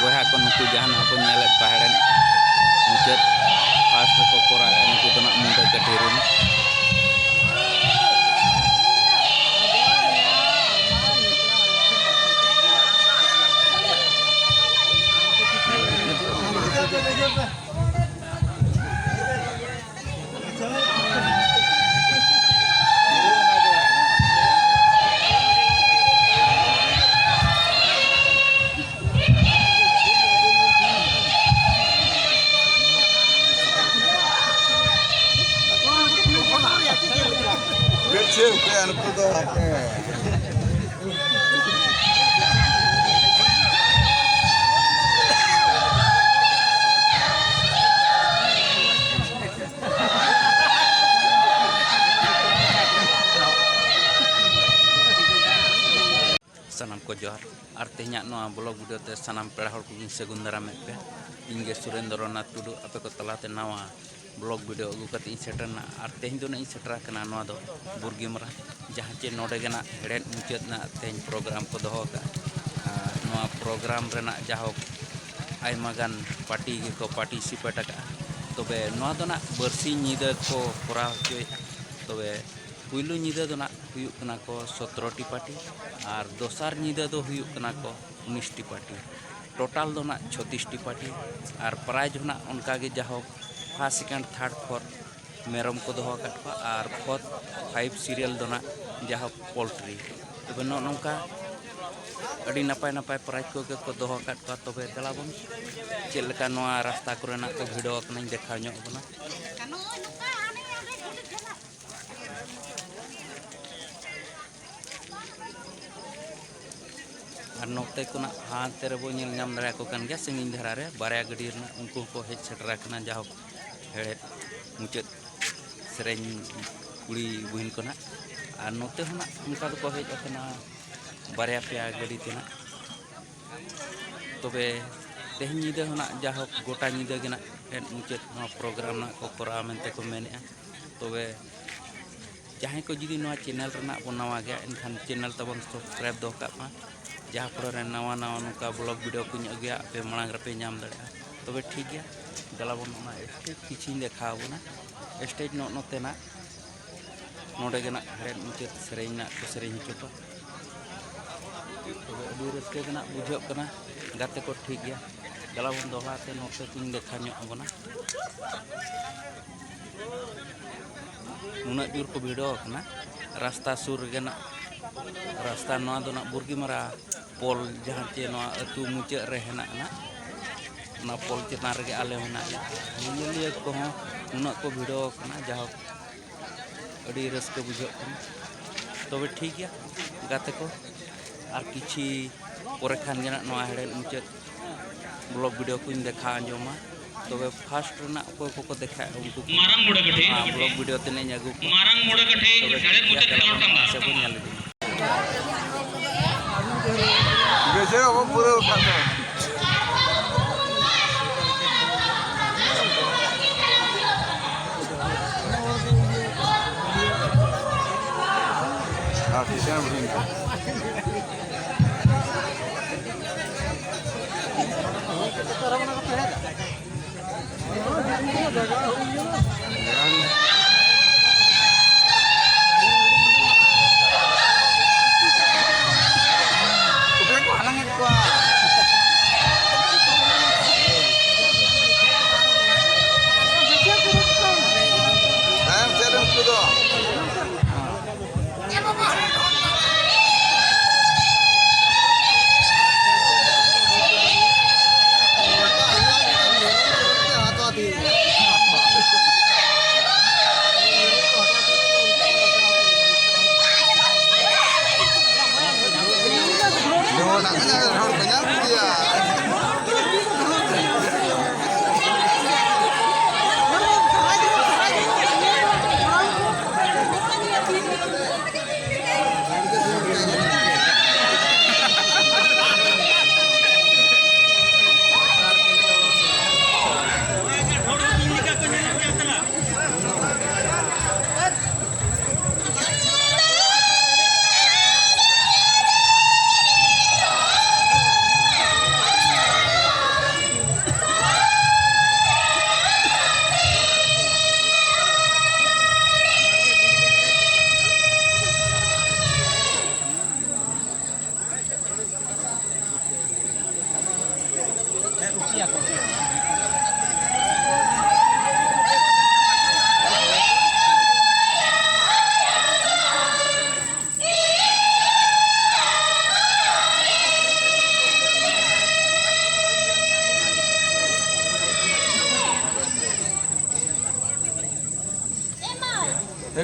बया को नुकु जहां को नेले पहाड़न मुचाद फास्ट को कोरा नुकु तो ना Munda कटेरुन sanam ko johar artinya no blog video te sanam pera hor ko segundara mepe inge Surendra Tudu ape ko talate nawa blog video agu kati setan arteh do na setra kana no do burgimra jahan che node gena red mucet na ten program ko doho ka no program rena jaho ai magan party ko participate ka tobe no do na bersi nyida ko kora hoy tobe पुलू Nida दो ना हुयुक कना को 17 T party और दोसार निदा दो हुयुक कना को 19 T party total दो ना 36 T party और price होना उनका के जाहो फर्स्ट सेकंड थर्ड फोर्थ मेरम को दोहो कटवा और फोर्थ 5 सीरियल दो ना जाहो पोल्ट्री तबे नो नोंका अड़ी नपाय नपाय प्राइज को दोहो कटवा तबे दलाबन चेल लेका नोआ रास्ता कोरेना को भिडियो कना देखा ᱧᱚᱜ बना और नोते को हाथे रे बो नेल नाम दारा को कान गया संगिन धारा रे बारया गडी रे उनको को हेज सेटरा कना जाहो हेड़े मुचेद सेरेन कुड़ी बुहिन को ना और नोते होना उनका को हेज अकना बारया पेया गडी तेना तबे तेहन निदे होना जाहो गोटा निदे गेना मुचेद प्रोग्राम ना को कोरा मेनते को मेनेआ तबे जहां को जुदी नवा चैनल रना बनावा गया इनखान चैनल तबन सब्सक्राइब दो का जहाँ पर नवा नवा नुका ब्लॉग वीडियो को अगुया पे मांग रपे नाम दाड़ा तबे ठीक गया गलाबन स्टेज किछि देखा बना स्टेज नोते ना नोडे गेना हेड मुचेद सेरेन ना को सेरेन चोपा तबे अदु रस्के गेना बुझो कना गाते को ठीक गया गलाबन दोलाते नोते किन देखा ᱧᱚᱜ बना नुना जोर को वीडियो कना रास्ता सुर गेना रास्ता नवा दो ना बुर्गीमरा पोल जहाँ चे नवा अतु मुचे रे हेना ना पोल चेतान रे आले होना निलिया को उना को वीडियो कना जहाँ अड़ी रस्के बुझो तबे ठीक गया गाते को और किछि पोरे खान गेना नवा हेडे मुचे ब्लॉग वीडियो को देखा अंजोमा तबे फास्ट रना को देखा उनको मारांग मोड़ा कठे ब्लॉग वीडियो तने आगु मारांग मोड़ा कठे साडे मुते तेलोटम दा से बन नेल Biasa apa pura kata. Ah, kita begini.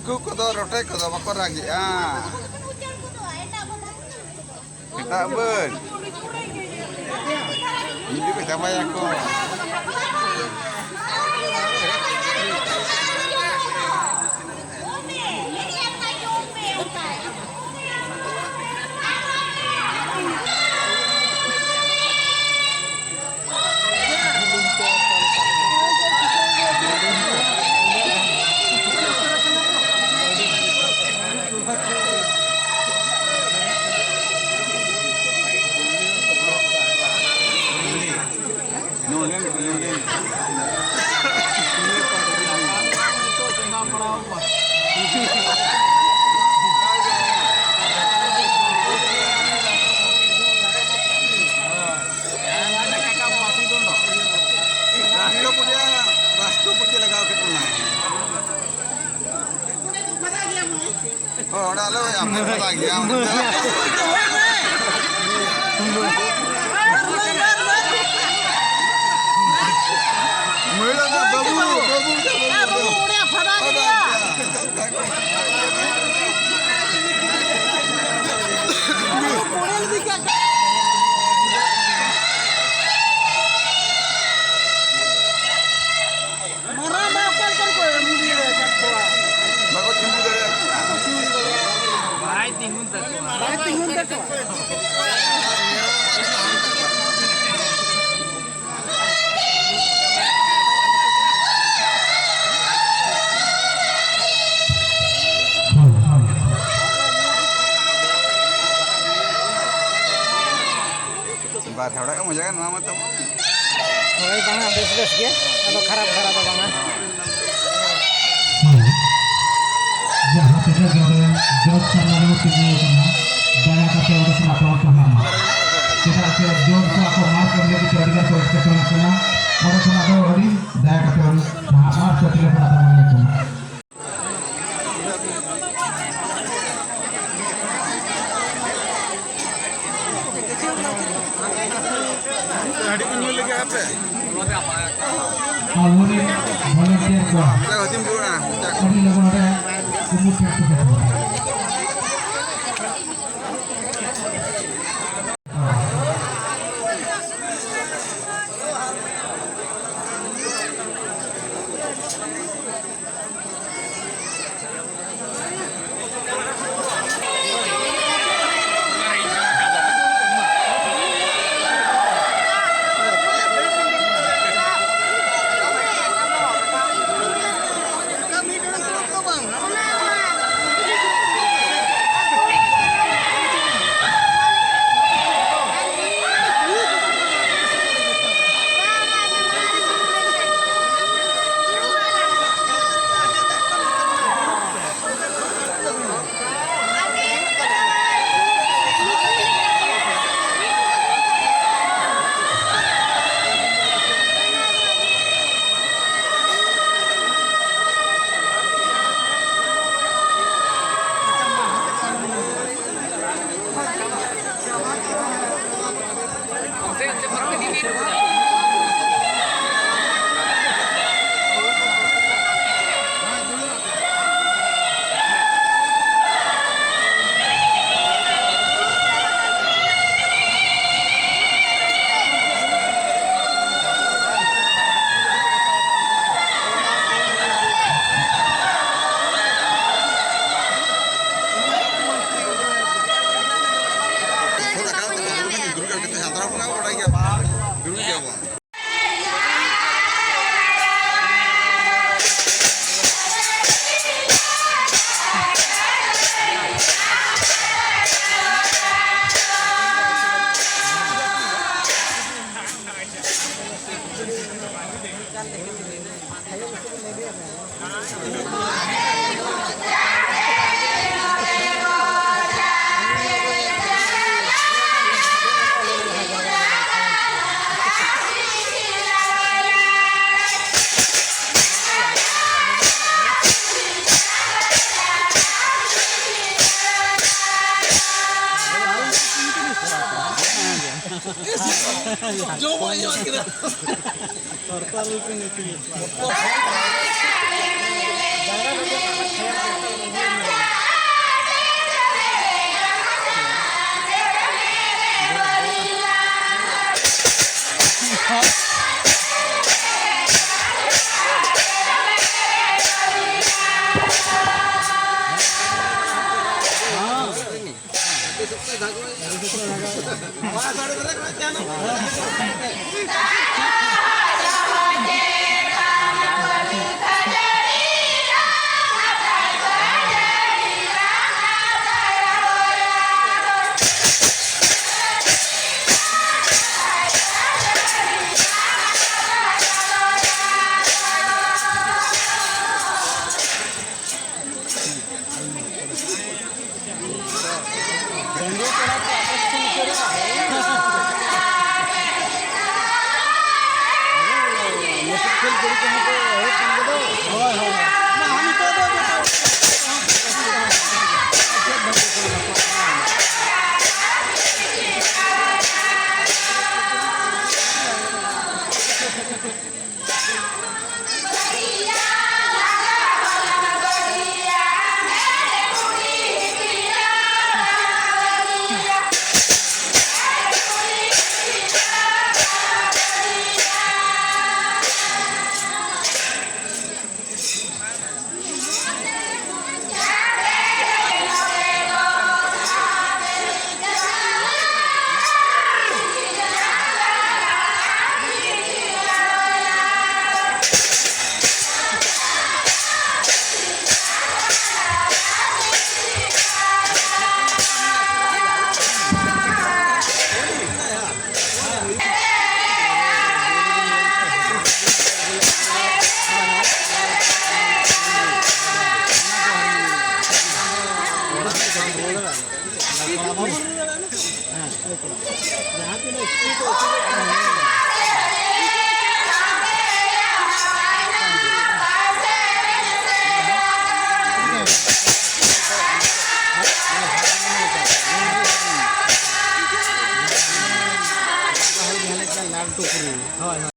Haku kodo rote kodo bako lagi kita ben ini kita bayar kok राष्ट्रपति लगाओ कितना oh udah lo yang lagi yang बात थोड़ा कम हो जाएगा ना मतलब होय बांगा बेस के अब खराब तो बांगा जहाँ पे जब सामने के लिए दया करके उधर से आप लोग पढ़ाना kita ke jom sa ko maaf करने की तरीका को इसके सुना और सुना दो हरी दया करके और माफ करके पढ़ाता हूँ गाड़ी को न्यू लेके आते और वो ने वॉलंटियर को क्या होती है पूरा सभी लोगों ने कुछ करते Jom aja kita. Tortal itu nih. लाल टोकरी